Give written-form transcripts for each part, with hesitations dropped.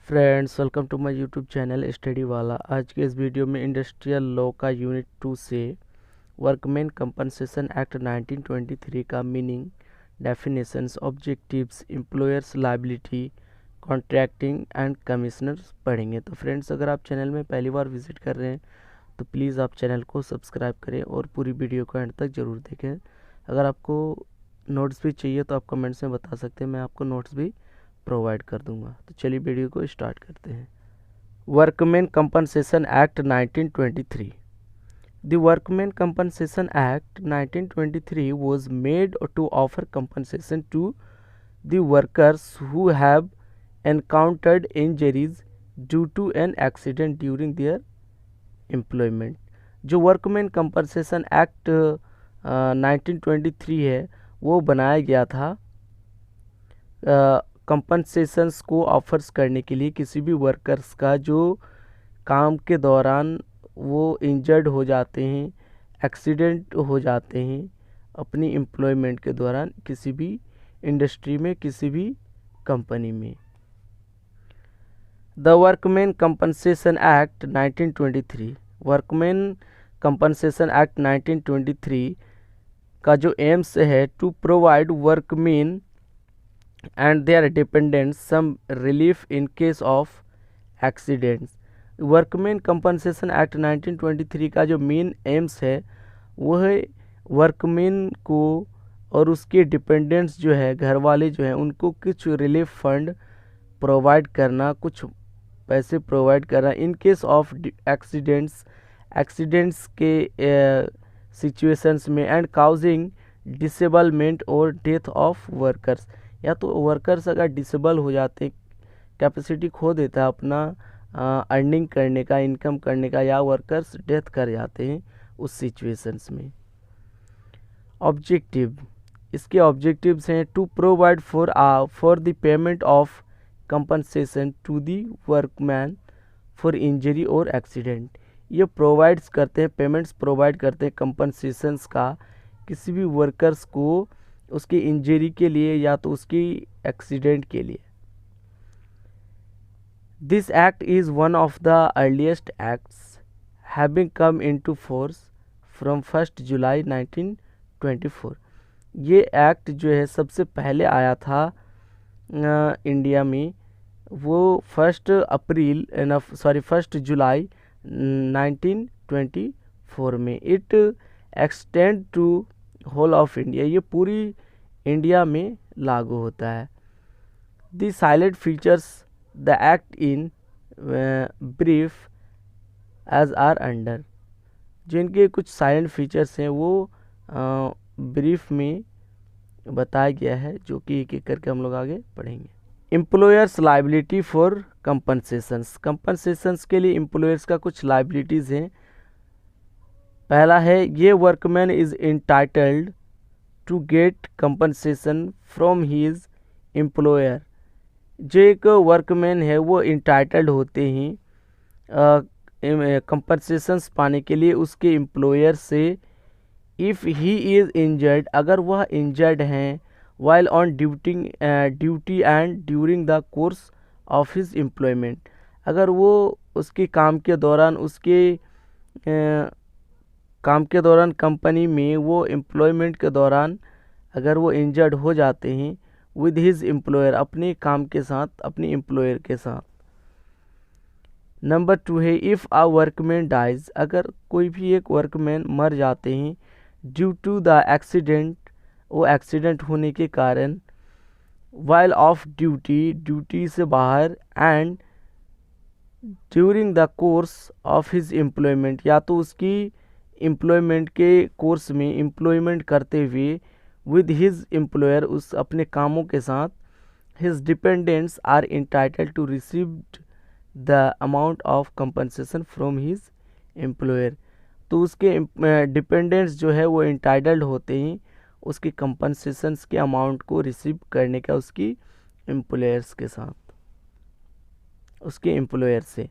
Friends, welcome to my YouTube channel study वाला। आज के इस वीडियो में इंडस्ट्रियल लॉ का यूनिट 2 से वर्कमैन कंपनसेशन एक्ट 1923 का meaning, definitions, objectives, employers liability, contracting and commissioners पढ़ेंगे। तो फ्रेंड्स, अगर आप चैनल में पहली बार विजिट कर रहे हैं तो प्लीज़ आप चैनल को सब्सक्राइब करें और पूरी वीडियो को एंड तक ज़रूर देखें। अगर आपको नोट्स भी चाहिए तो आप कमेंट्स में बता सकते हैं, मैं आपको नोट्स भी प्रोवाइड कर दूंगा। तो चलिए वीडियो को स्टार्ट करते हैं। Workman compensation act 1923। The Workmen Compensation Act 1923 was made to offer compensation to the workers who have encountered injuries due to an accident during their employment। जो वर्कमैन कंपनसेशन एक्ट 1923 है वो बनाया गया था कंपनसेशंस को ऑफर्स करने के लिए किसी भी वर्कर्स का जो काम के दौरान वो इंजर्ड हो जाते हैं, एक्सीडेंट हो जाते हैं अपनी एम्प्लॉयमेंट के दौरान किसी भी इंडस्ट्री में, किसी भी कंपनी में। The workman compensation act 1923, workman compensation act 1923 का जो एम्स है to provide workman and their dependents some relief in case of accidents। Workman compensation act 1923 का जो मेन एम्स है वो है वर्कमैन को और उसके डिपेंडेंट्स जो है, घर वाले जो हैं, उनको कुछ रिलीफ फंड प्रोवाइड करना, कुछ पैसे प्रोवाइड करना इन केस ऑफ एक्सीडेंट्स के सिचुएशंस में एंड काउजिंग डिसेबलमेंट और डेथ ऑफ वर्कर्स। या तो वर्कर्स अगर डिसेबल हो जाते, कैपेसिटी खो देता है अपना अर्निंग करने का, इनकम करने का, या वर्कर्स डेथ कर जाते हैं उस सिचुएशंस में। ऑब्जेक्टिव, इसके ऑब्जेक्टिव्स हैं to provide for the payment of compensation to the workman for injury और एक्सीडेंट। ये प्रोवाइड्स करते हैं, पेमेंट्स प्रोवाइड करते हैं कंपनसेशंस का किसी भी वर्कर्स को उसकी इंजरी के लिए या तो उसकी एक्सीडेंट के लिए। This act is one of the earliest acts having come into force from 1 जुलाई 1924। ये एक्ट जो है सबसे पहले आया था इंडिया में, वो 1 जुलाई 1924 में। It extend to whole of India, ये पूरी इंडिया में लागू होता है। The salient features the act in brief as are under. जो इनके कुछ साइलेंट फीचर्स हैं वो ब्रीफ में बताया गया है, जो कि एक एक करके हम लोग आगे पढ़ेंगे। एम्प्लॉयर्स लाइबिलिटी फॉर कंपनसेशंस, कंपनसेशंस के लिए एम्प्लॉयर्स का कुछ लाइबिलिटीज़ हैं। पहला है, ये workman is entitled to get compensation from his employer. जो एक वर्कमैन है वो इंटाइटल्ड होते हैं कंपनसेशंस पाने के लिए उसके एम्प्लॉयर से। इफ़ ही इज़ इंजर्ड, अगर वह इंजर्ड हैं while on duty and during the course of his employment. अगर वो उसके काम के दौरान, उसके काम के दौरान कंपनी में, वो एम्प्लॉयमेंट के दौरान अगर वो इंजर्ड हो जाते हैं विद हिज एम्प्लॉयर, अपने काम के साथ, अपने एम्प्लॉयर के साथ। नंबर 2 है, इफ़ अ वर्कमैन डाइज, अगर कोई भी एक वर्कमैन मर जाते हैं ड्यू टू द एक्सीडेंट, वो एक्सीडेंट होने के कारण, वाइल ऑफ ड्यूटी, ड्यूटी से बाहर, and during the course of his employment, या तो उसकी एम्प्लॉयमेंट के कोर्स में, एम्प्लॉयमेंट करते हुए विद हिज एम्प्लॉयर, उस अपने कामों के साथ, his dependents are entitled to receive the amount of compensation from his employer. तो उसके डिपेंडेंट्स जो है वो इंटाइटल्ड होते हैं उसकी कंपनसेशंस के अमाउंट को रिसीव करने का उसकी एम्प्लॉयर्स के साथ, उसके एम्प्लॉयर से।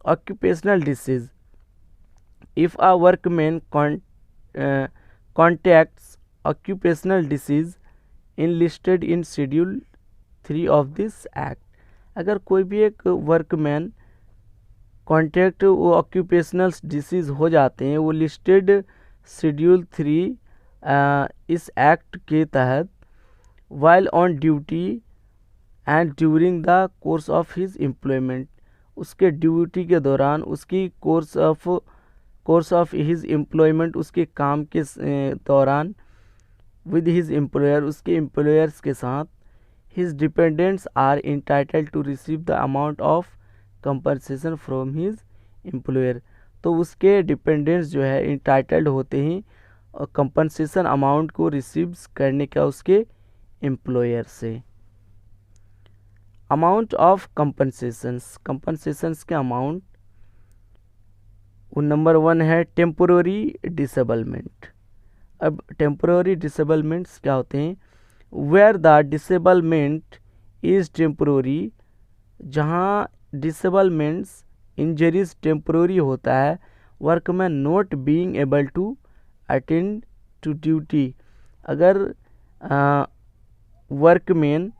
Occupational disease, if a workman contacts occupational disease enlisted in schedule 3 of this act, अगर कोई भी एक वर्कमैन कॉन्ट्रैक्ट वो ऑक्यूपेशनल डिसीज हो जाते हैं, वो लिस्टेड शेड्यूल 3 इस एक्ट के तहत while on duty and during the course of his employment, उसके ड्यूटी के दौरान, उसकी कोर्स ऑफ हिज एम्प्लॉयमेंट, उसके काम के दौरान, विद हिज एम्प्लॉयर, उसके एम्प्लॉयर्स के साथ, his dependents are entitled to receive the amount of compensation from his employer, तो उसके डिपेंडेंट्स जो है इंटाइटल्ड होते हैं कंपनसेशन अमाउंट को रिसीव करने का उसके एम्प्लॉयर से। अमाउंट ऑफ कंपनसेशंस के अमाउंट, नंबर 1 है टेम्पोररी डिसेबलमेंट। अब टेम्पोररी डिसेबलमेंट्स क्या होते हैं? Where the disablement is temporary, जहाँ डिसेबलमेंट्स इंजरीज टेम्पोररी होता है, workman not being able to attend to duty, अगर वर्कमैन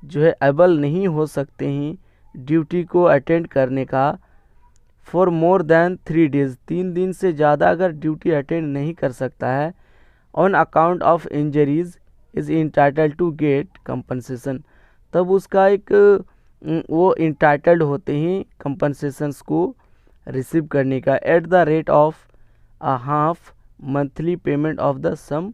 जो है एबल नहीं हो सकते हैं ड्यूटी को अटेंड करने का, फॉर मोर देन 3 days, 3 दिन से ज़्यादा अगर ड्यूटी अटेंड नहीं कर सकता है, on account of injuries is entitled to get compensation, तब उसका एक वो इंटाइटल्ड होते हैं कंपनसेशंस को रिसीव करने का, at the rate of a half monthly payment of the sum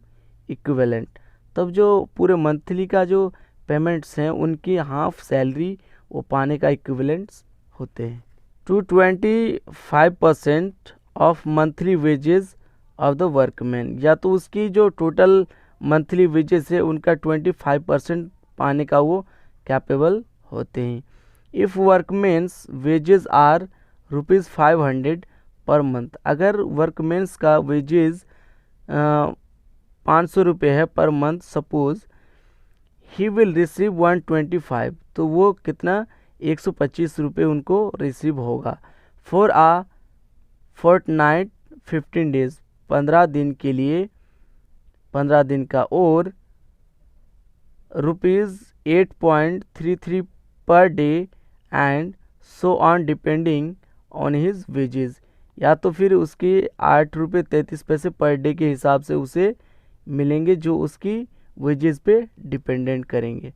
equivalent, तब जो पूरे मंथली का जो पेमेंट्स हैं उनकी हाफ सैलरी वो पाने का इक्विवेलेंट्स होते हैं। To 25% of monthly wages of the workman, या तो उसकी जो टोटल मंथली वेजेस है उनका 25% पाने का वो कैपेबल होते हैं। If वर्कमैन्स wages are ₹500 per month, अगर वर्कमैन्स का वेजेस 500 रुपये है per month, suppose he will receive 125, तो वो कितना 125 रुपये उनको रिसीव होगा। फॉर आ फोर्टनाइट 15 days, 15 दिन के लिए, 15 दिन का, और ₹8.33 per day and so on depending on his wages, या तो फिर उसकी ₹8.33 पर डे के हिसाब से उसे मिलेंगे जो उसकी वेजेस पे डिपेंडेंट करेंगे।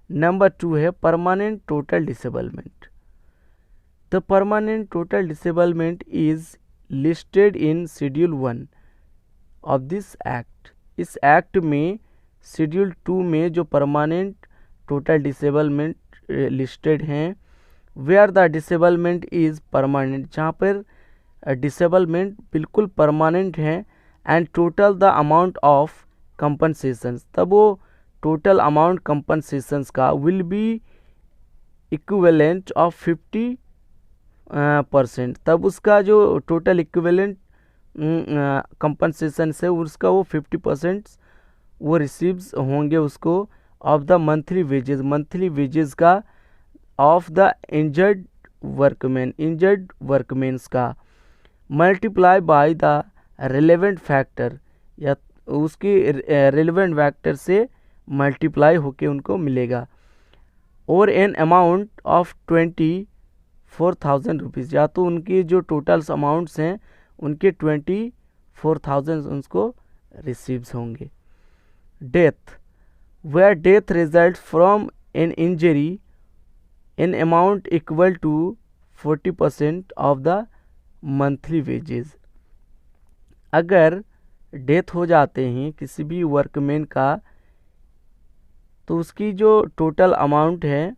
नंबर 2 है permanent total disablement. The permanent total disablement is listed in schedule 1 of this act. इस एक्ट में शेड्यूल 2 में जो परमानेंट टोटल डिसेबलमेंट लिस्टेड हैं, where the disablement is permanent, जहाँ पर डिसेबलमेंट बिल्कुल परमानेंट है, and total the amount of compensations, तब वो टोटल अमाउंट कंपनसेशंस का विल बी इक्विवेलेंट ऑफ 50%, तब उसका जो टोटल इक्विवेलेंट कंपनसेशन है उसका वो 50% वो रिसीव्स होंगे उसको, ऑफ द मंथली वेजेस का, ऑफ द इंजर्ड वर्कमैन्स का, multiply by the relevant factor, या उसकी रिलेवेंट फैक्टर से मल्टीप्लाई होके उनको मिलेगा, और एन अमाउंट ऑफ 24,000 रुपीज़, या तो उनकी जो टोटल अमाउंट्स हैं उनके 24,000 उनको रिसीव्स होंगे। Death, where death result from an injury in amount equal to 40% of the monthly wages, अगर डेथ हो जाते हैं किसी भी वर्कमैन का, तो उसकी जो टोटल अमाउंट है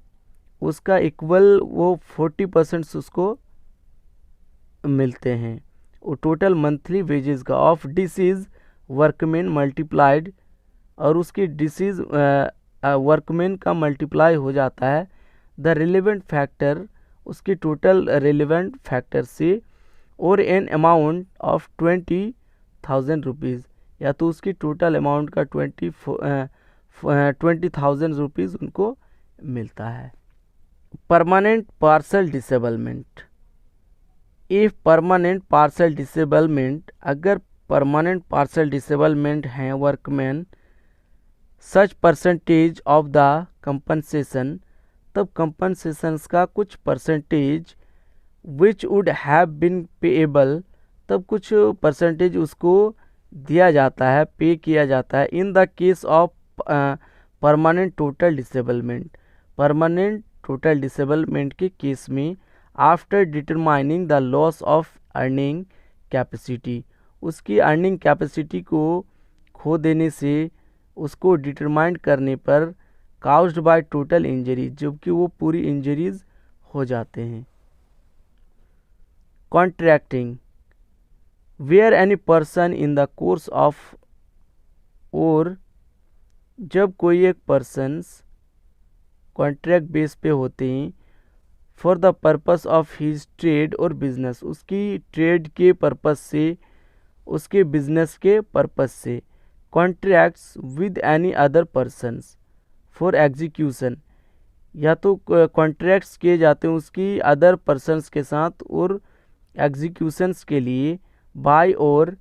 उसका इक्वल वो 40% उसको मिलते हैं, वो टोटल मंथली वेजेस का, ऑफ डिसीज वर्कमैन मल्टीप्लाइड, और उसकी डिसीज वर्कमैन का मल्टीप्लाई हो जाता है द रिलेवेंट फैक्टर, उसकी टोटल रिलेवेंट फैक्टर से, और एन अमाउंट ऑफ 20,000 रुपीज़, या तो उसकी टोटल अमाउंट का 20,000 रुपीज़ उनको मिलता है। Permanent partial disablement, if permanent partial disablement, अगर परमानेंट पार्शल डिसेबलमेंट हैं workman, such percentage of the compensation, तब कंपनसेशंस का कुछ percentage which would have been payable, तब कुछ परसेंटेज उसको दिया जाता है, पे किया जाता है। In the case of permanent total disablement, permanent total disablement के केस में after determining the loss of earning capacity, उसकी अर्निंग कैपेसिटी को खो देने से उसको डिटरमाइन करने पर काउज्ड बाय टोटल इंजरीज, जबकि वो पूरी इंजरीज हो जाते हैं। Contracting, where any person in the course of, और जब कोई एक पर्सन्स कॉन्ट्रैक्ट बेस पे होते हैं for the purpose of his trade और बिजनेस, उसकी ट्रेड के पर्पस से, उसके बिजनेस के पर्पस से। Contracts with any other persons for execution, या तो कॉन्ट्रैक्ट्स किए जाते हैं उसकी अदर पर्सन्स के साथ और एग्जीक्यूशंस के लिए, बाय और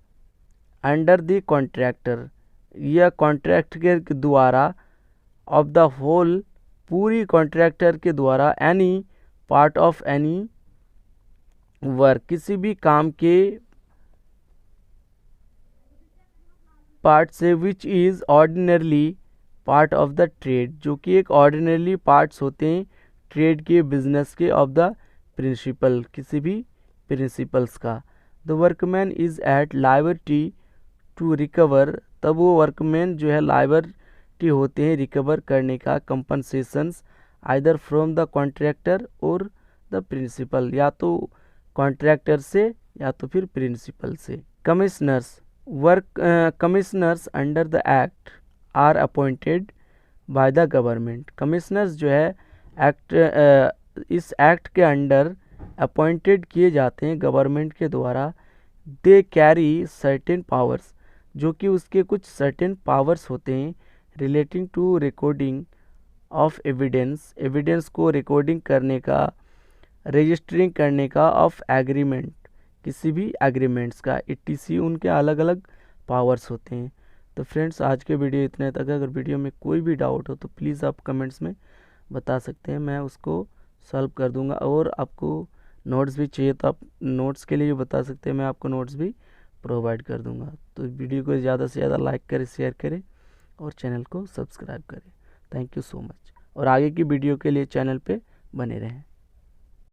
अंडर द कॉन्ट्रैक्टर, या कॉन्ट्रैक्ट के द्वारा, ऑफ द होल, पूरी कॉन्ट्रैक्टर के द्वारा, any part of any work, किसी भी काम के पार्ट से, which is ordinarily part of the trade, जो कि एक ऑर्डिनरली पार्ट्स होते हैं ट्रेड के, बिजनेस के, ऑफ द प्रिंसिपल, किसी भी प्रिंसिपल्स का। The workman is at liability to recover, तब वो वर्कमैन जो है लायबिलिटी होते हैं रिकवर करने का compensations either from the contractor और द प्रिंसिपल, या तो कॉन्ट्रैक्टर से या तो फिर प्रिंसिपल से। Commissioners, commissioners under the act are appointed by the government, commissioners जो है इस एक्ट के अंडर अपॉइंटेड किए जाते हैं गवर्नमेंट के द्वारा। दे कैरी सर्टेन पावर्स, जो कि उसके कुछ सर्टेन पावर्स होते हैं relating to recording of evidence, evidence को रिकॉर्डिंग करने का, रजिस्टरिंग करने का, ऑफ एग्रीमेंट, किसी भी एग्रीमेंट्स का, etc, उनके अलग अलग पावर्स होते हैं। तो फ्रेंड्स आज के वीडियो इतने तक। अगर वीडियो में कोई भी डाउट हो तो प्लीज़ आप कमेंट्स में बता सकते हैं, मैं उसको सॉल्व कर दूंगा। और आपको नोट्स भी चाहिए तो आप नोट्स के लिए भी बता सकते हैं, मैं आपको नोट्स भी प्रोवाइड कर दूंगा। तो वीडियो को ज़्यादा से ज़्यादा लाइक करें, शेयर करें और चैनल को सब्सक्राइब करें। थैंक यू सो मच, और आगे की वीडियो के लिए चैनल पे बने रहें।